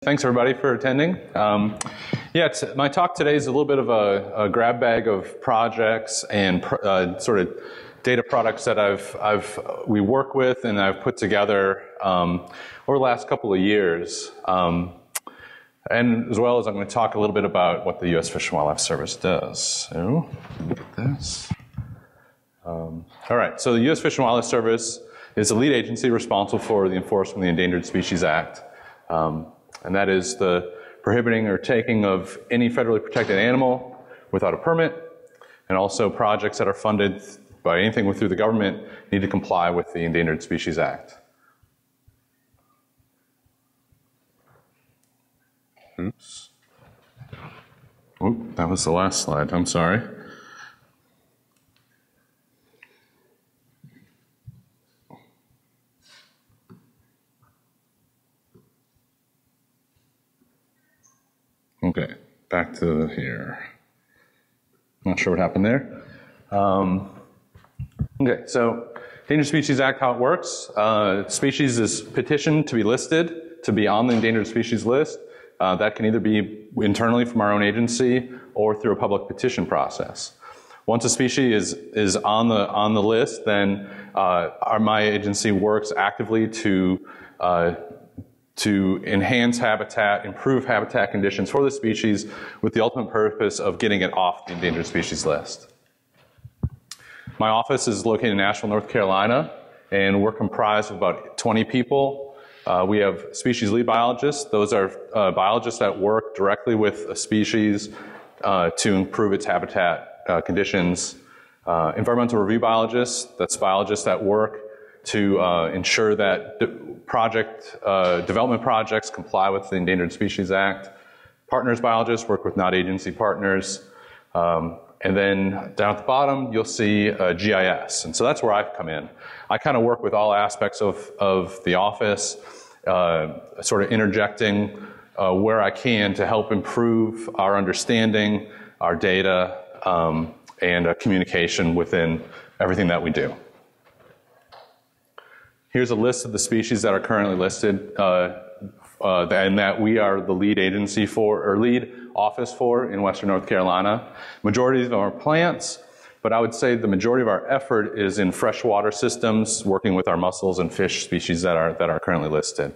Thanks everybody for attending. My talk today is a little bit of a grab bag of projects and sort of data products that we work with and I've put together over the last couple of years. And as well as I'm going to talk a little bit about what the U.S. Fish and Wildlife Service does. So, look at this. All right, so the U.S. Fish and Wildlife Service is the lead agency responsible for the enforcement of the Endangered Species Act. And that is the prohibiting or taking of any federally protected animal without a permit, and also projects that are funded by anything through the government need to comply with the Endangered Species Act. Oops. Oop, that was the last slide, I'm sorry. Okay, back to here. Not sure what happened there. Okay, so Endangered Species Act, how it works. Species is petitioned to be listed, to be on the endangered species list. That can either be internally from our own agency or through a public petition process. Once a species is on the list, then my agency works actively to enhance habitat, improve habitat conditions for the species with the ultimate purpose of getting it off the endangered species list. My office is located in Asheville, North Carolina, and we're comprised of about 20 people. We have species lead biologists. Those are biologists that work directly with a species to improve its habitat conditions. Environmental review biologists, that's biologists that work to ensure that development projects comply with the Endangered Species Act. Partners biologists work with not-agency partners. And then down at the bottom, you'll see GIS. And so that's where I've come in. I kind of work with all aspects of the office, sort of interjecting where I can to help improve our understanding, our data, and communication within everything that we do. Here's a list of the species that are currently listed and that we are the lead agency for, or lead office for in Western North Carolina. Majority of them are plants, but I would say the majority of our effort is in freshwater systems, working with our mussels and fish species that are currently listed.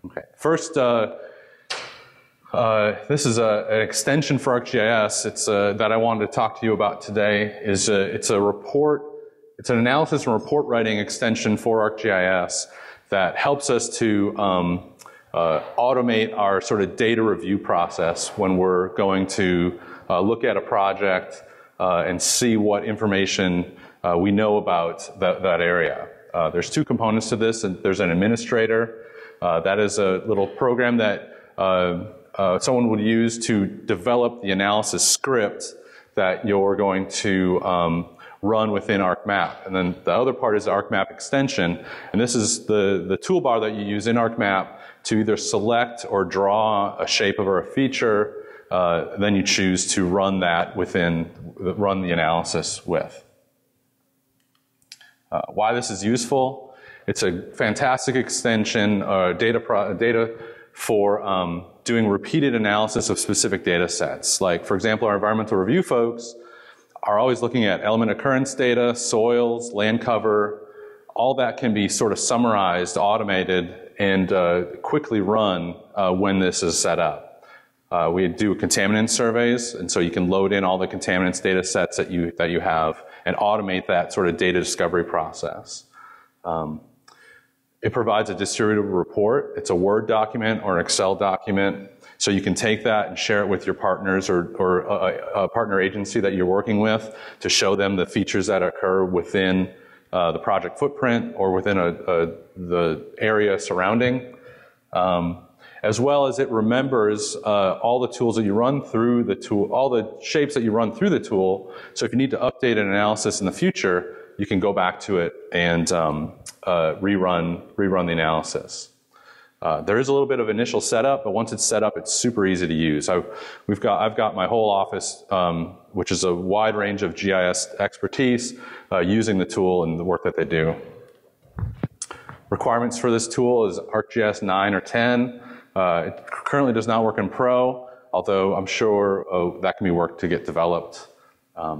Okay, first, this is an extension for ArcGIS. That I wanted to talk to you about today. It's a report. It's an analysis and report writing extension for ArcGIS that helps us to automate our sort of data review process when we're going to look at a project and see what information we know about that area. There's two components to this, and there's an administrator. That is a little program that someone would use to develop the analysis script that you're going to run within ArcMap. And then the other part is the ArcMap extension. And this is the toolbar that you use in ArcMap to either select or draw a shape of or a feature. Then you choose to run that run the analysis with. Why this is useful? It's a fantastic extension, data for doing repeated analysis of specific data sets. Like, for example, our environmental review folks are always looking at element occurrence data, soils, land cover. All that can be sort of summarized, automated, and quickly run when this is set up. We do contaminant surveys, and so you can load in all the contaminants data sets that you have and automate that sort of data discovery process. It provides a distributable report. It's a Word document or an Excel document. So you can take that and share it with your partners or a partner agency that you're working with to show them the features that occur within the project footprint or within the area surrounding. As well as it remembers all the tools that you run through the tool, all the shapes that you run through the tool. So if you need to update an analysis in the future, you can go back to it and rerun the analysis. There is a little bit of initial setup, but once it's set up, it's super easy to use. I've got my whole office, which is a wide range of GIS expertise, using the tool and the work that they do. Requirements for this tool is ArcGIS 9 or 10. It currently does not work in Pro, although I'm sure that can be worked to get developed.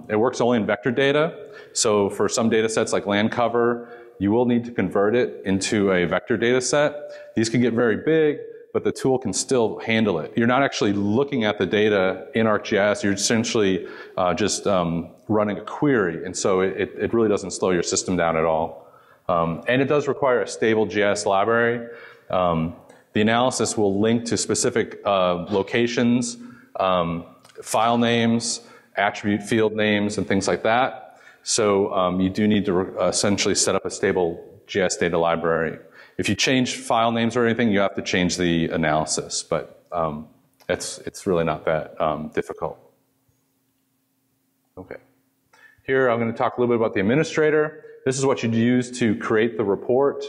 It works only in vector data, so for some data sets like land cover, you will need to convert it into a vector data set. These can get very big, but the tool can still handle it. You're not actually looking at the data in ArcGIS, you're essentially just running a query, and so it really doesn't slow your system down at all. And it does require a stable GIS library. The analysis will link to specific locations, file names, attribute field names, and things like that. So you do need to essentially set up a stable GIS data library. If you change file names or anything, you have to change the analysis, but it's really not that difficult. Okay. Here I'm going to talk a little bit about the administrator. This is what you'd use to create the report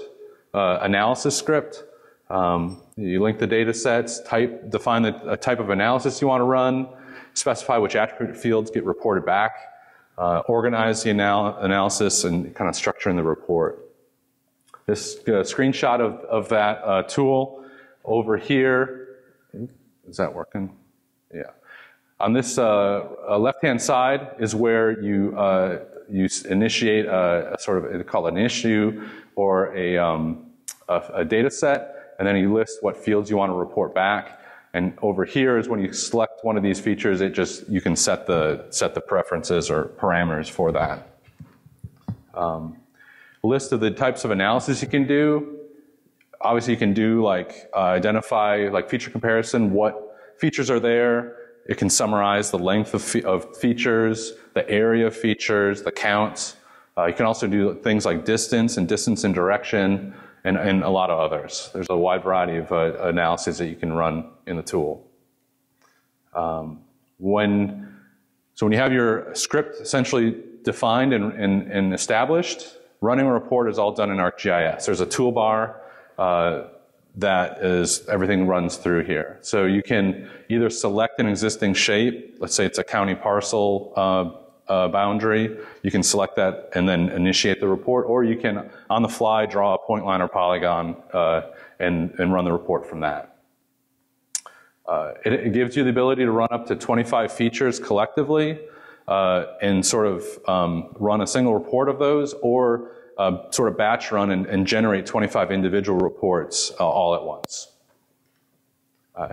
analysis script. You link the data sets, define the type of analysis you want to run, specify which attribute fields get reported back, organize the analysis, and kind of structure in the report. This screenshot of that tool over here, is that working? Yeah. On this left-hand side is where you initiate a sort of, they call it an issue or a data set, and then you list what fields you want to report back. And over here is when you select one of these features, you can set the preferences or parameters for that. List of the types of analysis you can do. Obviously you can do like identify like feature comparison, what features are there. It can summarize the length of features, the area of features, the counts. You can also do things like distance and direction, and a lot of others. There's a wide variety of analyses that you can run in the tool. So when you have your script essentially defined and established, running a report is all done in ArcGIS. There's a toolbar that everything runs through here. So you can either select an existing shape, let's say it's a county parcel boundary, you can select that and then initiate the report, or you can, on the fly, draw a point line or polygon and run the report from that. It gives you the ability to run up to 25 features collectively and sort of run a single report of those, or sort of batch run and generate 25 individual reports all at once.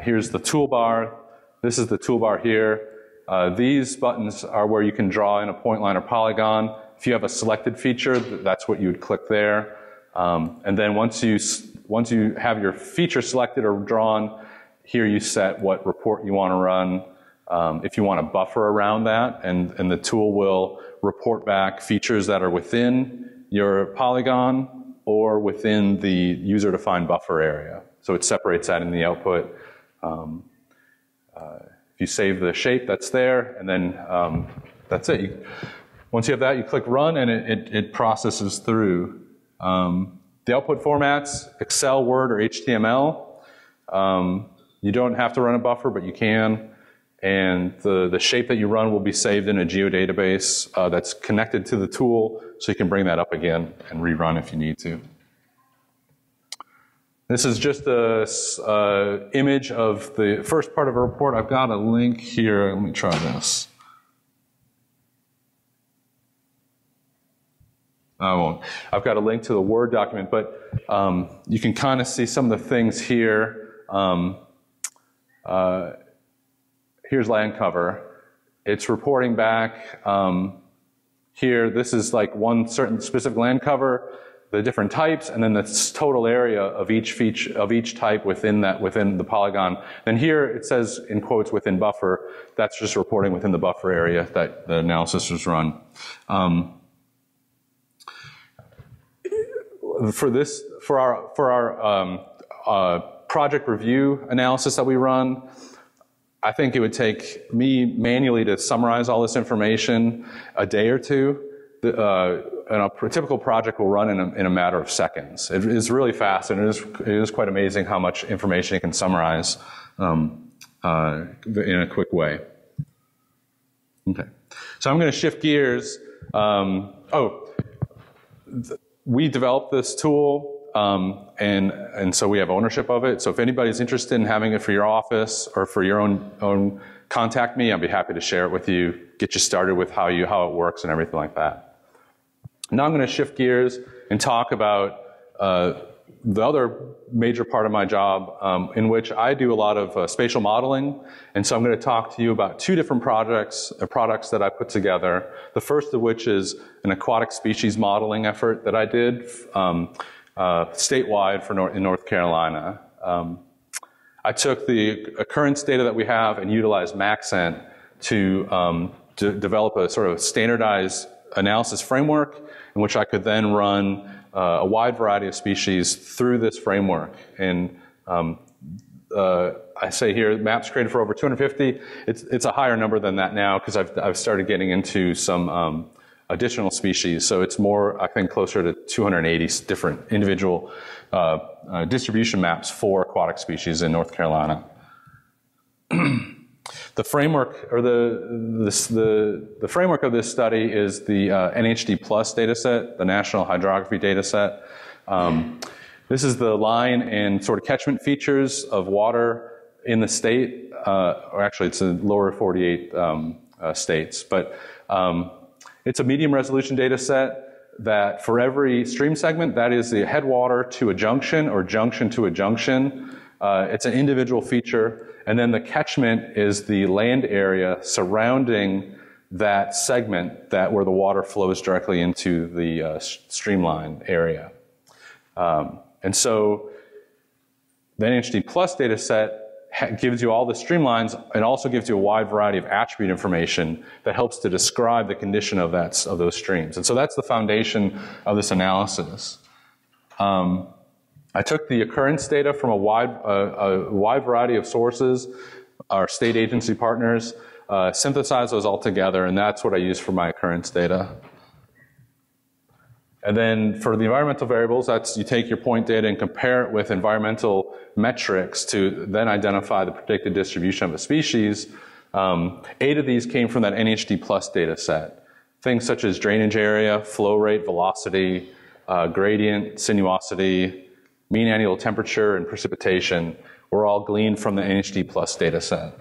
Here's the toolbar. This is the toolbar here. These buttons are where you can draw in a point line or polygon. If you have a selected feature, that's what you would click there. And then once you have your feature selected or drawn, here you set what report you want to run. If you want to buffer around that, and the tool will report back features that are within your polygon or within the user-defined buffer area. So it separates that in the output. If you save the shape, that's there, and then that's it. Once you have that, you click Run, and it processes through. The output formats, Excel, Word, or HTML. You don't have to run a buffer, but you can. And the shape that you run will be saved in a geodatabase that's connected to the tool, so you can bring that up again and rerun if you need to. This is just an image of the first part of a report. I've got a link here. Let me try this. I won't. I've got a link to the Word document, but you can kind of see some of the things here. Here's land cover. It's reporting back here. This is like one certain specific land cover, the different types, and then the total area of each feature of each type within the polygon. And here it says in quotes within buffer. That's just reporting within the buffer area that the analysis was run. For our project review analysis that we run, I think it would take me manually to summarize all this information a day or two. And a typical project will run in a matter of seconds. It is really fast, and it is quite amazing how much information it can summarize in a quick way. Okay, so I'm going to shift gears. We developed this tool. and so we have ownership of it. So if anybody's interested in having it for your office or for your own contact me. I'd be happy to share it with you, get you started with how it works and everything like that. Now I'm going to shift gears and talk about the other major part of my job, in which I do a lot of spatial modeling. And so I'm going to talk to you about two different products that I put together. The first of which is an aquatic species modeling effort that I did statewide in North Carolina. I took the occurrence data that we have and utilized Maxent to develop a sort of standardized analysis framework in which I could then run a wide variety of species through this framework. And I say here, maps created for over 250. It's a higher number than that now because I've started getting into some additional species. So it's more, I think, closer to 280 different individual distribution maps for aquatic species in North Carolina. The framework, or the framework of this study is the NHD Plus dataset, the National Hydrography dataset. This is the line and sort of catchment features of water in the state, or actually it's in lower 48 states, but it's a medium resolution data set that for every stream segment, that is the headwater to a junction or junction to a junction. It's an individual feature. And then the catchment is the land area surrounding that segment where the water flows directly into the streamline area. And so the NHD Plus data set gives you all the streamlines and also gives you a wide variety of attribute information that helps to describe the condition of those streams. And so that's the foundation of this analysis. I took the occurrence data from a wide variety of sources, our state agency partners, synthesized those all together, and that's what I use for my occurrence data. And then for the environmental variables, you take your point data and compare it with environmental metrics to then identify the predicted distribution of a species. 8 of these came from that NHD Plus data set. Things such as drainage area, flow rate, velocity, gradient, sinuosity, mean annual temperature, and precipitation were all gleaned from the NHD Plus data set.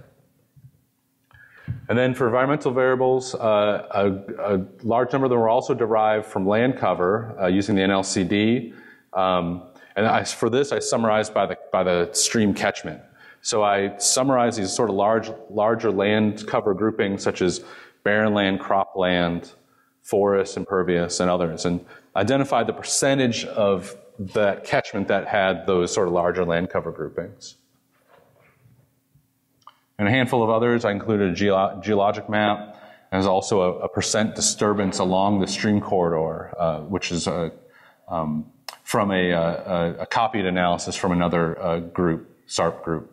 And then for environmental variables, a large number of them were also derived from land cover using the NLCD. For this, I summarized by the stream catchment. So I summarized these sort of larger land cover groupings such as barren land, cropland, forest, impervious, and others, and identified the percentage of that catchment that had those sort of larger land cover groupings. And a handful of others, I included a geologic map, and there's also a percent disturbance along the stream corridor, which is from a copied analysis from another group, SARP group.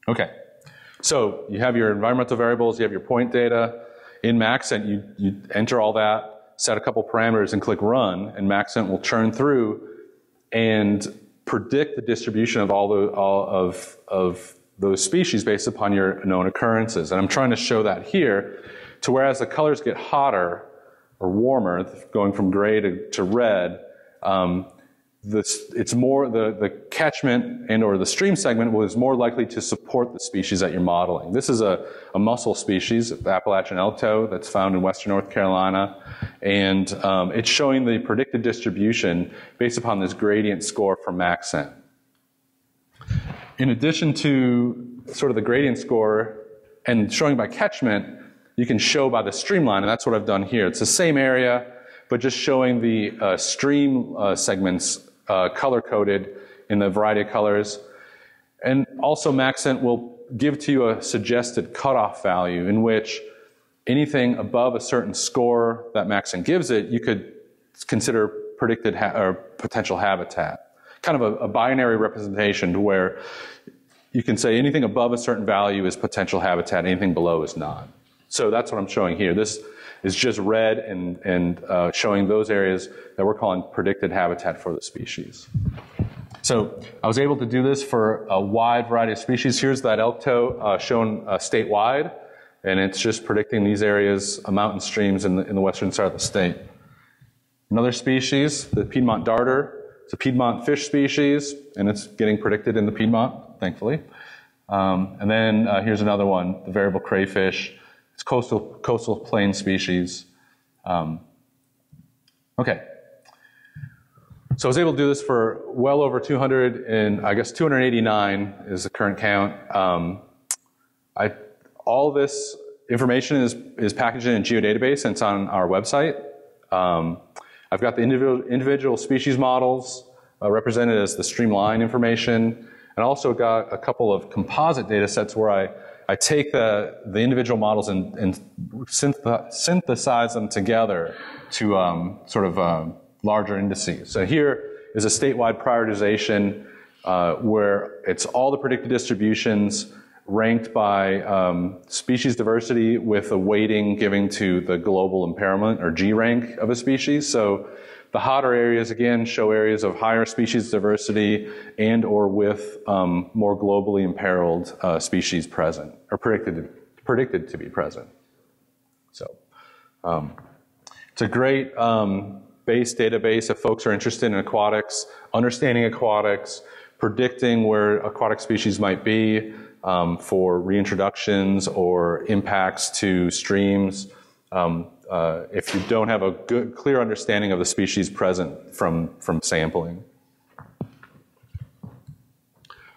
Okay, so you have your environmental variables, you have your point data. In Maxent, you enter all that, set a couple parameters and click run, and Maxent will churn through and predict the distribution of all of those species based upon your known occurrences. And I'm trying to show that here, to whereas the colors get hotter or warmer, going from gray to red, it's more the catchment and or the stream segment was more likely to support the species that you're modeling. This is a mussel species, the Appalachian Elktoe, that's found in western North Carolina, and it's showing the predicted distribution based upon this gradient score from Maxent. In addition to sort of the gradient score and showing by catchment, you can show by the streamline, and that's what I've done here. It's the same area, but just showing the stream segments color-coded in the variety of colors. And also Maxent will give to you a suggested cutoff value in which anything above a certain score that Maxent gives it, you could consider predicted or potential habitat. Kind of a binary representation to where you can say anything above a certain value is potential habitat, anything below is not. So that's what I'm showing here. This is just red and showing those areas that we're calling predicted habitat for the species. So I was able to do this for a wide variety of species. Here's that Elktoe shown statewide, and it's just predicting these areas, mountain streams in the western side of the state. Another species, the Piedmont Darter, It's a Piedmont fish species, and it's getting predicted in the Piedmont, thankfully. And then here's another one, the variable crayfish. It's coastal plain species. Okay. So I was able to do this for well over 200, and I guess 289 is the current count. All this information is packaged in a geodatabase, and it's on our website. I've got the individual species models represented as the streamline information, and also got a couple of composite data sets where I take the individual models and synthesize them together to sort of larger indices. So here is a statewide prioritization where it's all the predicted distributions ranked by species diversity with a weighting giving to the global impairment or G rank of a species. So the hotter areas, again, show areas of higher species diversity and or with more globally imperiled species present or predicted to be present. So it's a great base database if folks are interested in aquatics, understanding aquatics, predicting where aquatic species might be for reintroductions or impacts to streams. If you don't have a good, clear understanding of the species present from sampling.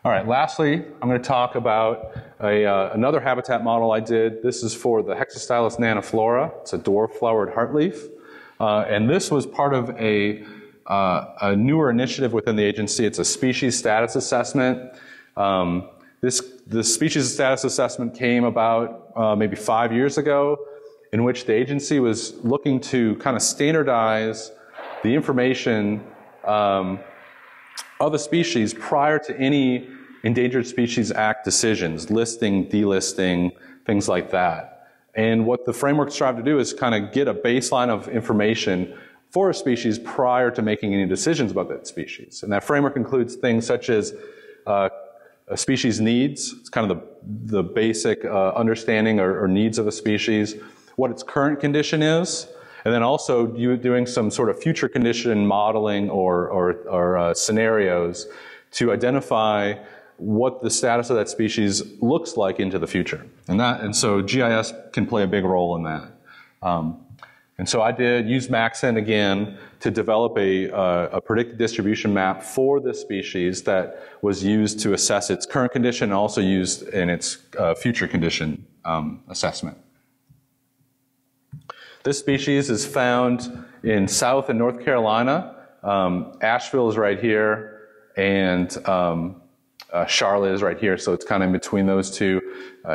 All right, lastly, I'm going to talk about another habitat model I did. This is for the Hexastylis Naniflora. It's a dwarf-flowered heartleaf. And this was part of a newer initiative within the agency. It's a species status assessment. The species status assessment came about maybe 5 years ago, in which the agency was looking to kind of standardize the information of a species prior to any Endangered Species Act decisions, listing, delisting, things like that. And what the framework strive to do is kind of get a baseline of information for a species prior to making any decisions about that species. And that framework includes things such as a species needs. It's kind of the basic understanding or needs of a species, what its current condition is, and then also you doing some sort of future condition modeling or scenarios to identify what the status of that species looks like into the future. And so GIS can play a big role in that. And so I used Maxent again to develop a predicted distribution map for this species that was used to assess its current condition and also used in its future condition assessment. This species is found in South and North Carolina. Asheville is right here, and Charlotte is right here, so it's kind of in between those two.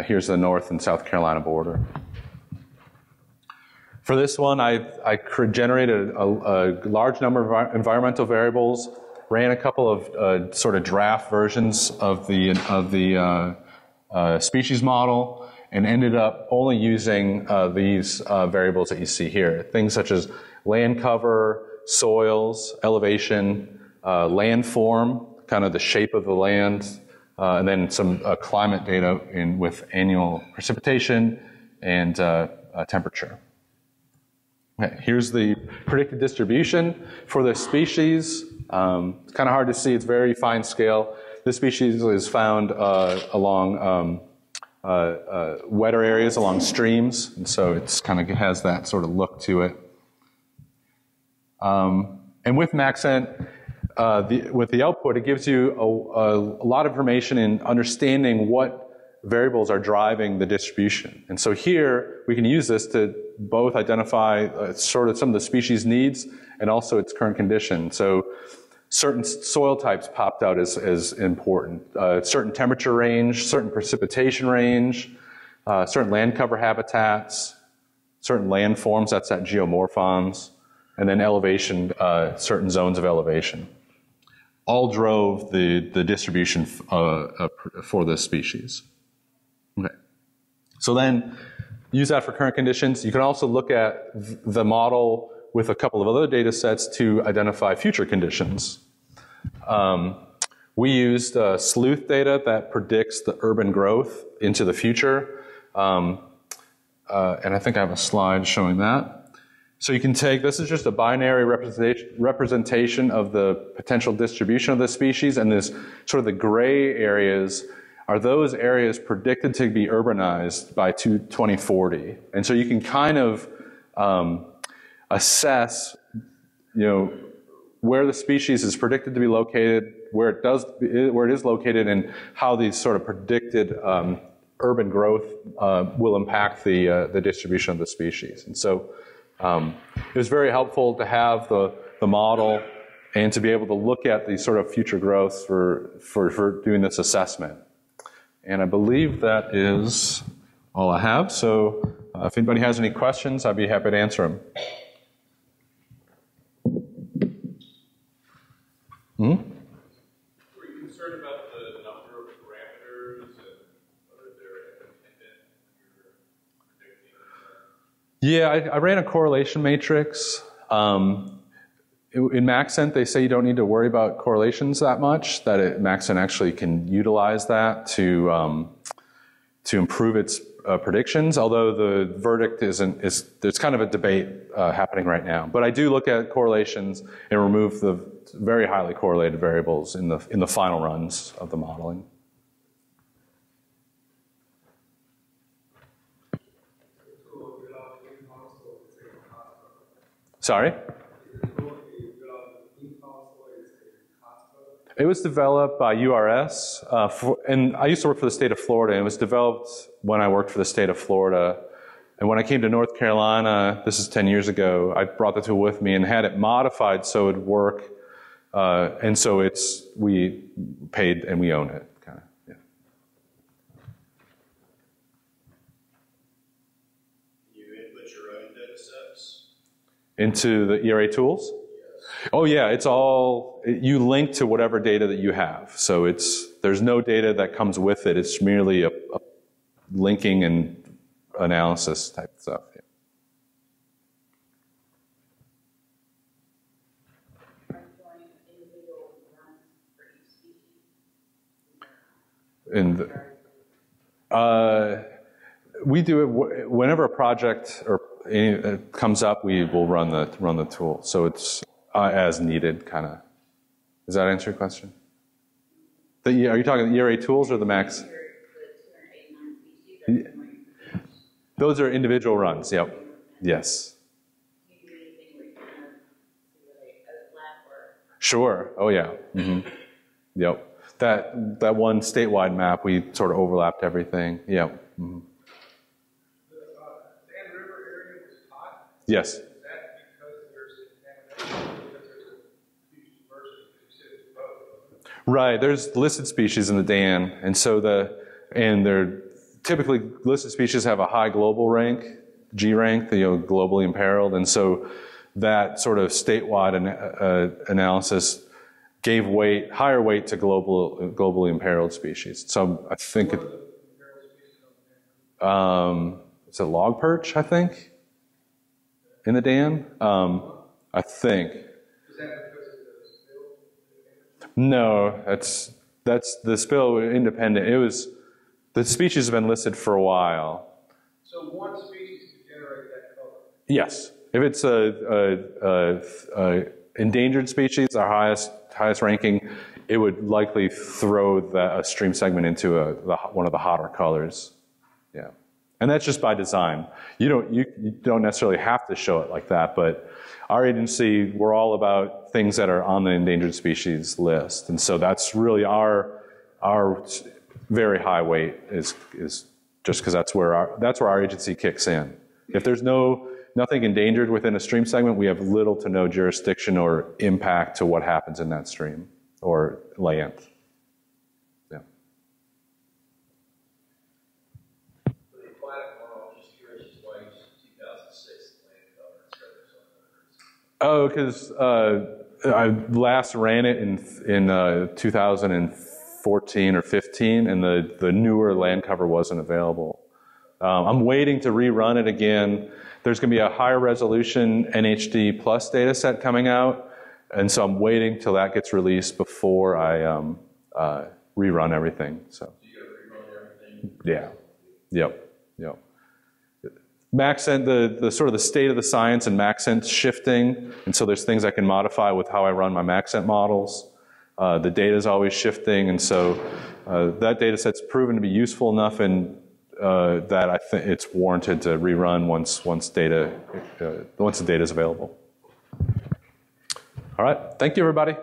Here's the North and South Carolina border. For this one, I generated a large number of environmental variables, ran a couple of sort of draft versions of the species model, and ended up only using these variables that you see here. Things such as land cover, soils, elevation, landform, kind of the shape of the land, and then some climate data with annual precipitation and temperature. Okay, here's the predicted distribution for this species. It's kind of hard to see, it's very fine scale. This species is found along wetter areas, along streams, and so it's kind of has that sort of look to it. And with Maxent, with the output, it gives you a lot of information in understanding what variables are driving the distribution. And so here, we can use this to both identify sort of some of the species needs and also its current condition. So certain soil types popped out as important. Certain temperature range, certain precipitation range, certain land cover habitats, certain landforms, that's that geomorphons, and then elevation, certain zones of elevation. All drove the distribution for this species. Okay. So then, use that for current conditions. You can also look at the model with a couple of other data sets to identify future conditions. We used sleuth data that predicts the urban growth into the future. And I think I have a slide showing that. So you can take, this is just a binary representation of the potential distribution of the species, and this sort of the gray areas are those areas predicted to be urbanized by 2040. And so you can kind of assess, where the species is predicted to be located, where it is located, and how these sort of predicted urban growth will impact the distribution of the species. And so it was very helpful to have the model and to be able to look at the sort of future growth for doing this assessment. And I believe that is all I have. So if anybody has any questions, I'd be happy to answer them. Were you concerned about the number of parameters and whether they're independent when you're predicting? Yeah, I ran a correlation matrix. In Maxent, they say you don't need to worry about correlations that much, that Maxent actually can utilize that to improve its predictions, although the verdict there's kind of a debate happening right now. But I do look at correlations and remove the very highly correlated variables in the final runs of the modeling. Sorry? It was developed by URS, and I used to work for the state of Florida, and it was developed when I worked for the state of Florida. And when I came to North Carolina, this is 10 years ago, I brought the tool with me and had it modified so it would work. And so we paid and we own it, kind of, yeah. You input your own data sets? Into the ERATools? Oh yeah, it's all, you link to whatever data that you have. So there's no data that comes with it. It's merely a linking and analysis type stuff. Yeah. We do it whenever a project or comes up, we will run the tool. So it's as needed, kind of. Does that answer your question? Are you talking the ERATools or the Max? Those are individual runs. Yep. Yes. Sure. Oh yeah. Mm-hmm. Yep. That one statewide map, we sort of overlapped everything. Yep. Mm-hmm. Yes. Right, there's listed species in the Dan, and so they're typically listed species have a high global rank, G rank, globally imperiled, and so that sort of statewide analysis gave higher weight to globally imperiled species. So I think it's a log perch, I think, in the Dan. I think. No, that's the spill independent. The species have been listed for a while. So one species could generate that color? Yes. If it's a endangered species, our highest ranking, it would likely throw a stream segment into one of the hotter colors. Yeah. And that's just by design. You don't necessarily have to show it like that, but our agency, we're all about things that are on the endangered species list. And so that's really our very high weight is just because that's where our agency kicks in. If there's nothing endangered within a stream segment, we have little to no jurisdiction or impact to what happens in that stream or land. Yeah. For the aquatic world, I'm just curious why 2006 land cover instead of something else. Oh, because I last ran it in 2014 or 15, and the newer land cover wasn't available. I'm waiting to rerun it again. There's going to be a higher resolution NHD plus data set coming out, and so I'm waiting till that gets released before I rerun everything. So. You got to rerun everything? Yeah. Yep. Maxent, the sort of the state of the science and Maxent shifting, and so there's things I can modify with how I run my Maxent models. The data is always shifting, and so that data set's proven to be useful enough and that I think it's warranted to rerun once the data is available. All right, thank you everybody.